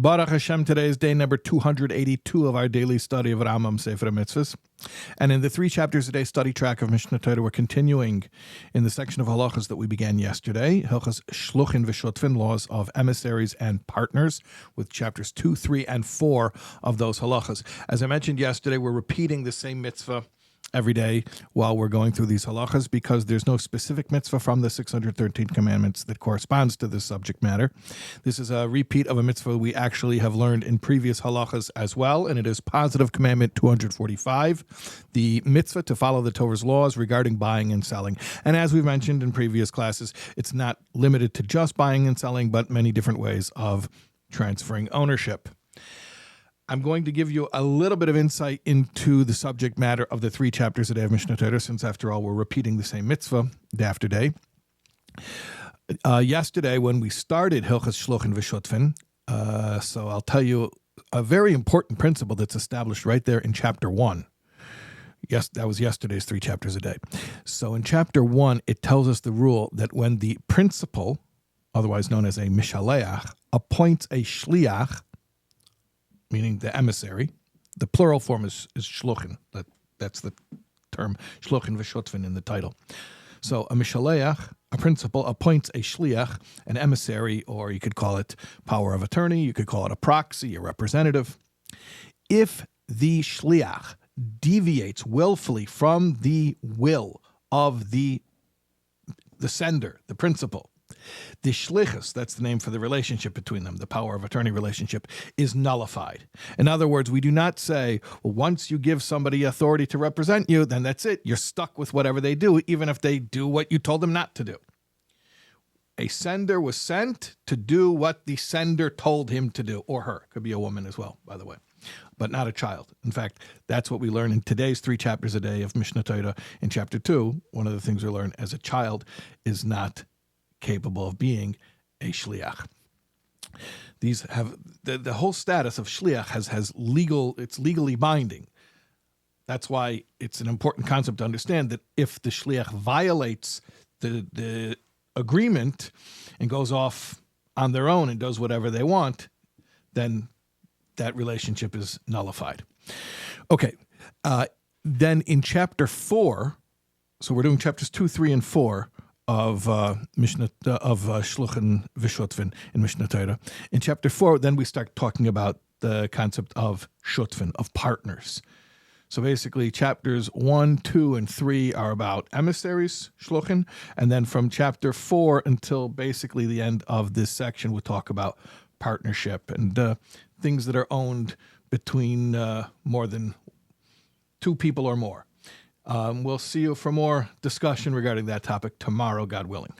Baruch Hashem, today is day number 282 of our daily study of Rambam, Sefer HaMitzvos. And in the 3 chapters a day study track of Mishnah Torah, we're continuing in the section of halachas that we began yesterday, halachas shluchin v'shotfin, laws of emissaries and partners, with chapters 2, 3, and 4 of those halachas. As I mentioned yesterday, we're repeating the same mitzvah every day while we're going through these halachas because there's no specific mitzvah from the 613 commandments that corresponds to this subject matter. This is a repeat of a mitzvah we actually have learned in previous halachas as well, and it is positive commandment 245, the mitzvah to follow the Torah's laws regarding buying and selling. And as we've mentioned in previous classes, it's not limited to just buying and selling, but many different ways of transferring ownership. I'm going to give you a little bit of insight into the subject matter of the 3 chapters a day of Mishnah Torah, since after all, we're repeating the same mitzvah day after day. Yesterday, when we started Hilchas Shluchin v'Shotfin, so I'll tell you a very important principle that's established right there in chapter 1. Yes, that was yesterday's 3 chapters a day. So in chapter 1, it tells us the rule that when the principal, otherwise known as a mishaleach, appoints a shliach, meaning the emissary. The plural form is shluchin. That's the term shluchin v'shotfin in the title. So a mishaleach, a principal, appoints a shliach, an emissary, or you could call it power of attorney, you could call it a proxy, a representative. If the shliach deviates willfully from the will of the sender, the principal, the shlichus, that's the name for the relationship between them, the power of attorney relationship, is nullified. In other words, we do not say, well, once you give somebody authority to represent you, then that's it. You're stuck with whatever they do, even if they do what you told them not to do. A sender was sent to do what the sender told him to do, or her. Could be a woman as well, by the way, but not a child. In fact, that's what we learn in today's 3 chapters a day of Mishnah Torah. In chapter 2, one of the things we learn as a child is not capable of being a shliach. These have the whole status of shliach has legal, it's legally binding. That's why it's an important concept to understand that if the shliach violates the agreement and goes off on their own and does whatever they want, then that relationship is nullified. Okay, then in chapter 4, so we're doing chapters 2, 3, and 4 of Shluchin v'Shotfin in Mishnah Torah. In chapter 4, then we start talking about the concept of Shotfin, of partners. So basically, chapters 1, 2, and 3 are about emissaries, Shluchin, and then from chapter 4 until basically the end of this section, we'll talk about partnership and things that are owned between more than 2 people or more. We'll see you for more discussion regarding that topic tomorrow, God willing.